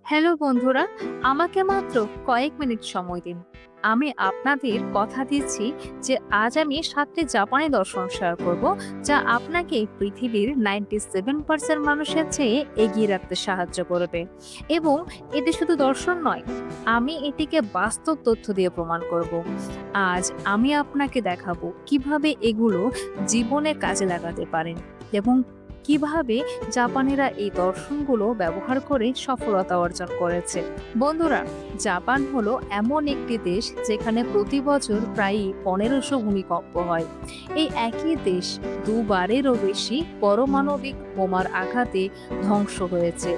Hello বন্ধুরা, আমাকে মাত্র কয়েক মিনিট সময় দিন। আমি আপনাদের কথা দিচ্ছি যে আজ আমি ৭টি জাপানি দর্শন শেয়ার করব, যা আপনাকে পৃথিবীর 97% মানুষের চেয়ে এগিয়ে রাখতে সাহায্য করবে। এবং এটি শুধু দর্শন নয়, আমি এটিকে বাস্তব তথ্য দিয়ে প্রমাণ করব। আজ আমি আপনাকে দেখাবো কিভাবে এগুলো জীবনে কাজে লাগাতে পারেন এবং কিভাবে জাপানিরা এই দর্শনগুলো ব্যবহার করে সফলতা অর্জন করেছে। বন্ধুরা, জাপান হলো এমন একটি দেশ যেখানে প্রতি বছর প্রায় 1500 ভূমিকম্প হয়। এই একই দেশ দুবারেরও বেশি পারমাণবিক বোমার আঘাতে ধ্বংস হয়েছে।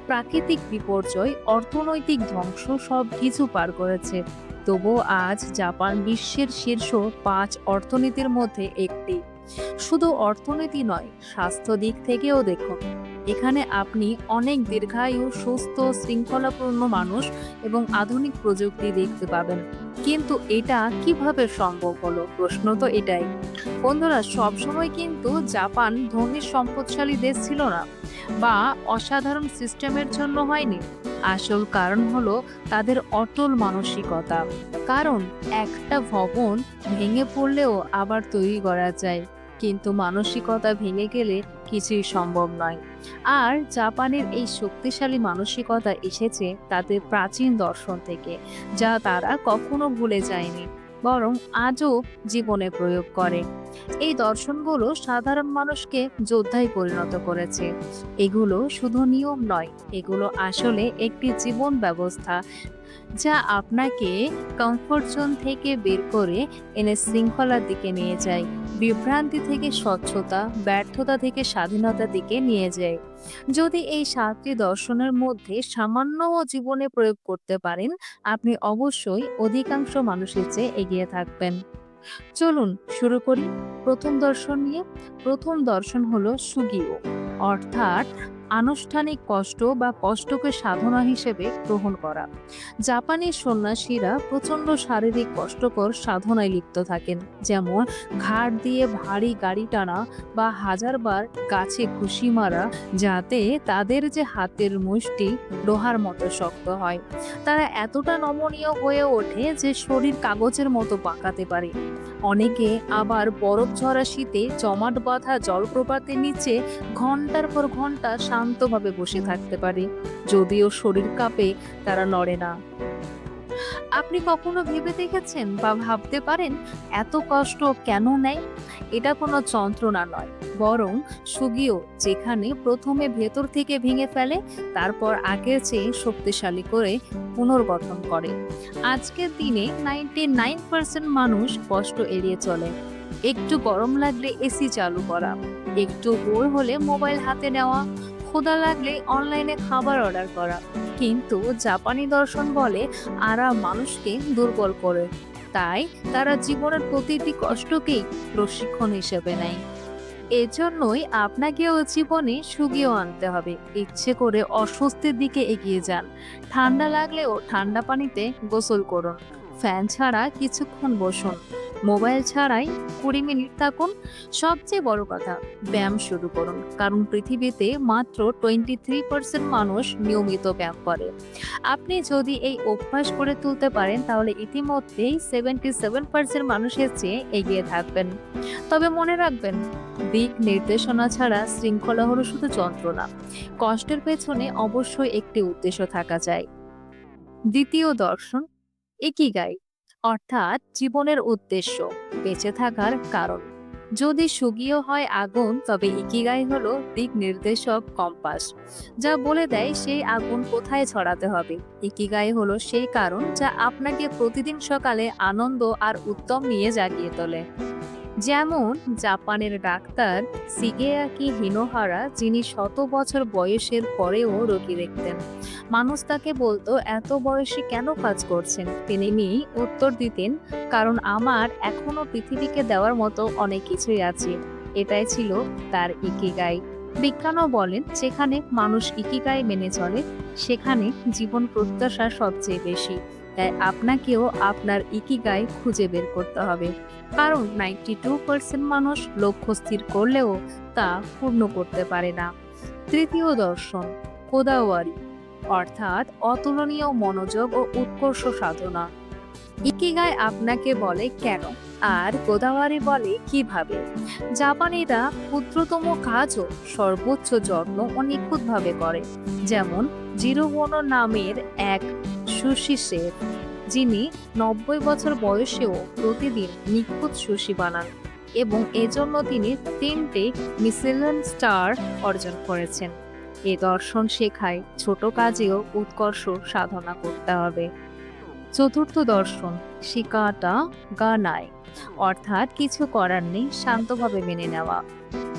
প্রাকৃতিক বিপর্যয়, অর্থনৈতিক ধ্বংস সব কিছু পার করেছে। তবুও আজ জাপান বিশ্বের শীর্ষ 5 অর্থনীতির মধ্যে একটি। শুধু অর্থনীতি নয়, স্বাস্থ্য দিক থেকেও দেখুন। এখানে আপনি অনেক দীর্ঘায়ু, সুস্থ, শৃঙ্খলাপূর্ণ মানুষ এবং আধুনিক প্রযুক্তি দেখতে পাবেন। কিন্তু এটা কিভাবে সম্ভব হলো? প্রশ্ন তো এটাই। বন্ধুরা, সবসময় কিন্তু জাপান ধনী সম্পদশালী দেশ ছিল না, বা অসাধারণ সিস্টেমের জন্য হয়নি। আসল কারণ হলো তাদের অটল মানসিকতা। কারণ একটা ভবন ভেঙে পড়লেও আবার তৈরি করা যায়, কিন্তু মানসিকতা ভেঙে গেলে কিছুই সম্ভব নয়। আর জাপানের এই শক্তিশালী মানসিকতা এসেছে তাদের প্রাচীন দর্শন থেকে, যা তারা কখনো ভুলে যায়নি, বরং আজও জীবনে প্রয়োগ করে। এই দর্শনগুলো সাধারণ মানুষকে যোদ্ধায় পরিণত করেছে। এগুলো শুধু নিয়ম নয়, এগুলো আসলে একটি জীবন ব্যবস্থা, যা আপনাকে কমফোর্ট জোন থেকে বের করে এনে শৃঙ্খলার দিকে নিয়ে যায়, বিভ্রান্তি থেকে স্বচ্ছতা, ব্যর্থতা থেকে স্বাধীনতার দিকে নিয়ে যায়। যদি এই 7টি দর্শনের মধ্যে সামান্যও জীবনে প্রয়োগ করতে পারেন, আপনি অবশ্যই অধিকাংশ মানুষের চেয়ে এগিয়ে থাকবেন। চলুন শুরু করি প্রথম দর্শন নিয়ে। প্রথম দর্শন হলো সুগিও, অর্থাৎ আনুষ্ঠানিক কষ্ট বা কষ্টকে সাধনা হিসেবে গ্রহণ করা। জাপানি সন্ন্যাসীরা প্রচন্ড শারীরিক কষ্টকর সাধনায় লিপ্ত থাকেন, যেমন ঘাড় দিয়ে ভারী গাড়ি টানা বা হাজারবার গাছে ঘুষি মারা, যাতে তাদের যে হাতের মুষ্টি লোহার মতো শক্ত হয়। তারা এতটা নমনীয় হয়ে ওঠে যে শরীর কাগজের মতো পাকাতে পারে। অনেকে আবার বরফ ঝরা শীতে জমাট বাঁধা জলপ্রপাতের নিচে ঘন্টার পর ঘন্টা শান্তভাবে বসে থাকতে পারে, যদিও শরীর কাঁপে, তারা নড়ে না। আপনি কখনো ভেবে দেখেছেন বা ভাবতে পারেন এত কষ্ট কেন নেয়? এটা কোনো যন্ত্রণা নয়, বরং সুগিও, যেখানে প্রথমে ভেতর থেকে ভেঙে ফেলে, তারপর আগের চেয়ে শক্তিশালী করে পুনর্গঠন করে। আজকের দিনে 99% মানুষ কষ্ট এড়িয়ে চলে। একটু গরম লাগলে এসি চালু করা, একটু বোর হলে মোবাইল হাতে নেওয়া, ক্ষুধা লাগলে অনলাইনে খাবার অর্ডার করা। কিন্তু জাপানি দর্শন বলে আরাম মানুষকে দুর্বল করে। তাই তারা জীবনের প্রতিটি কষ্টকেই প্রশিক্ষণ হিসেবে নেয়। এজন্যই আপনাকেও জীবনে সুগিও আনতে হবে। ইচ্ছে করে অস্বস্তির দিকে এগিয়ে যান। ঠান্ডা লাগলেও ঠান্ডা পানিতে গোসল করুন। ফ্যান ছাড়া কিছুক্ষণ বসুন। মোবাইল ছাড়াই 20 মিনিট থাকুন। সবচেয়ে বড় কথা, ব্যায়াম শুরু করুন, কারণ পৃথিবীতে মাত্র 23% মানুষ নিয়মিত ব্যায়াম করে। আপনি যদি এই অভ্যাস করে তুলতে পারেন, তাহলে ইতিমধ্যেই 77% মানুষের চেয়ে এগিয়ে থাকবেন। তবে মনে রাখবেন, দিক নির্দেশনা ছাড়া শৃঙ্খলা হলো শুধু যন্ত্রণা। কষ্টের পেছনে অবশ্যই একটি উদ্দেশ্য থাকা যায়। দ্বিতীয় দর্শন ইকিগাই, অর্থাৎ জীবনের উদ্দেশ্য, বেঁচে থাকার কারণ। যদি সুগিও হয় আগুন, তবে ইকিগাই হলো দিক নির্দেশক কম্পাস, যা বলে দেয় সেই আগুন কোথায় ছড়াতে হবে। ইকিগাই হলো সেই কারণ যা আপনাকে প্রতিদিন সকালে আনন্দ আর উদ্যম নিয়ে জাগিয়ে তোলে। যেমন জাপানের ডাক্তার শিগেয়াকি হিনোহারা, যিনি 100 বছর বয়সের পরেও রোগী দেখতেন। মানুষ তাকে বলতো এত বয়সে কেন কাজ করছেন? তিনি উত্তর দিতেন, কারণ আমার এখনো পৃথিবীকে দেওয়ার মতো অনেক কিছুই আছে। এটাই ছিল তার ইকিগাই। বিজ্ঞানও বলেন, যেখানে মানুষ ইকিগাই মেনে চলে, সেখানে জীবন প্রত্যাশা সবচেয়ে বেশি। তাই আপনাকেও আপনার ইকিগাই খুঁজে বের করতে হবে, কারণ 92% মানুষ লক্ষ্য স্থির করলেও তা পূর্ণ করতে পারে না। তৃতীয় দর্শন কোদাওয়ারি, অর্থাৎ অতুলনীয় মনোযোগ ও উৎকর্ষ সাধনা। ইকিগাই আপনাকে বলে কেন, আর গোদাওয়ারি বলে কিভাবে। জাপানিরা ক্ষুদ্রতম কাজও সর্বোচ্চ যত্ন ও নিখুঁতভাবে করে। যেমন জিরো বোনো নামের এক সুশি শেফ, যিনি 90 বছর বয়সেও প্রতিদিন নিখুঁত সুশি বানান এবং এজন্য তিনি 3টে মিশেলিন স্টার অর্জন করেছেন। এ দর্শন শেখায় ছোট কাজেও উৎকর্ষ সাধনা করতে হবে। চতুর্থ দর্শন শিকাটা গানাই, অর্থাৎ কিছু করার নেই, শান্তভাবে মেনে নেওয়া।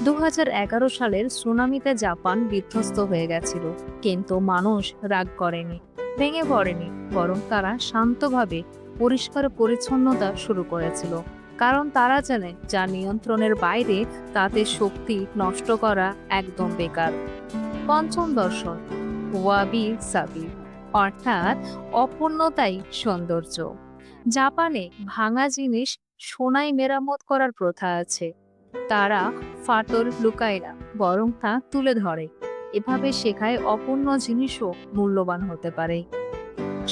2011 সালের সুনামিতে জাপান বিধ্বস্ত হয়ে গেছিল, কিন্তু মানুষ রাগ করেনি, ভেঙে পড়েনি, বরং তারা শান্তভাবে পরিষ্কার পরিচ্ছন্নতা শুরু করেছিল। কারণ তারা জানে যা নিয়ন্ত্রণের বাইরে তাতে শক্তি নষ্ট করা একদম বেকার। পঞ্চম দর্শন ওয়াবি সাবি, অর্থাৎ অপূর্ণতাই সৌন্দর্য। জাপানে ভাঙা জিনিস সোনায় মেরামত করার প্রথা আছে। তারা ফাটল লুকায় না, বরং তা তুলে ধরে। এভাবে শেখায় অপূর্ণ জিনিসও মূল্যবান হতে পারে।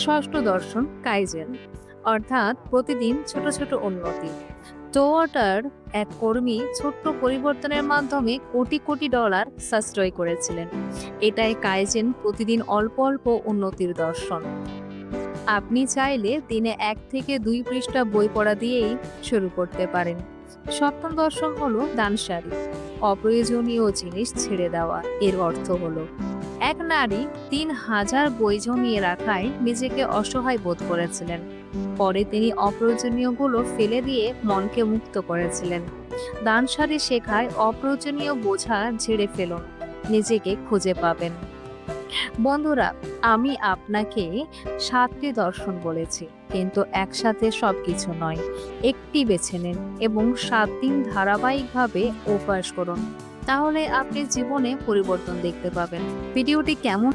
ষষ্ঠ দর্শন কাইজেন, অর্থাৎ প্রতিদিন ছোট ছোট উন্নতি। টোয়োটার এক কর্মী ছোট্ট পরিবর্তনের মাধ্যমে কোটি কোটি ডলার সাশ্রয় করেছিলেন। এটাই কাইজেন, প্রতিদিন অল্প অল্প উন্নতির দর্শন। আপনি চাইলে দিনে 1 থেকে 2 পৃষ্ঠা বই পড়া দিয়েই শুরু করতে পারেন। সপ্তম দর্শন হলো দানসারি, অপ্রয়োজনীয় জিনিস ছেড়ে দেওয়া। এর অর্থ হলো এক নারী 3000 বই জমিয়ে রাখায় নিজেকে অসহায় বোধ করেছিলেন। পরে তিনি অপ্রয়োজনীয়গুলো ফেলে দিয়ে মনকে মুক্ত করেছিলেন। দানসারি শেখায় অপ্রয়োজনীয় বোঝা ঝেড়ে ফেলুন, নিজেকে খুঁজে পাবেন। বন্ধুরা, আমি আপনাকে 7টি দর্শন বলেছি, কিন্তু একসাথে সবকিছু নয়। একটি বেছে নিন এবং 7 দিন ধারাবাহিকভাবে অভ্যাস করুন। তাহলে আপনি জীবনে পরিবর্তন দেখতে পাবেন। ভিডিওটি কেমন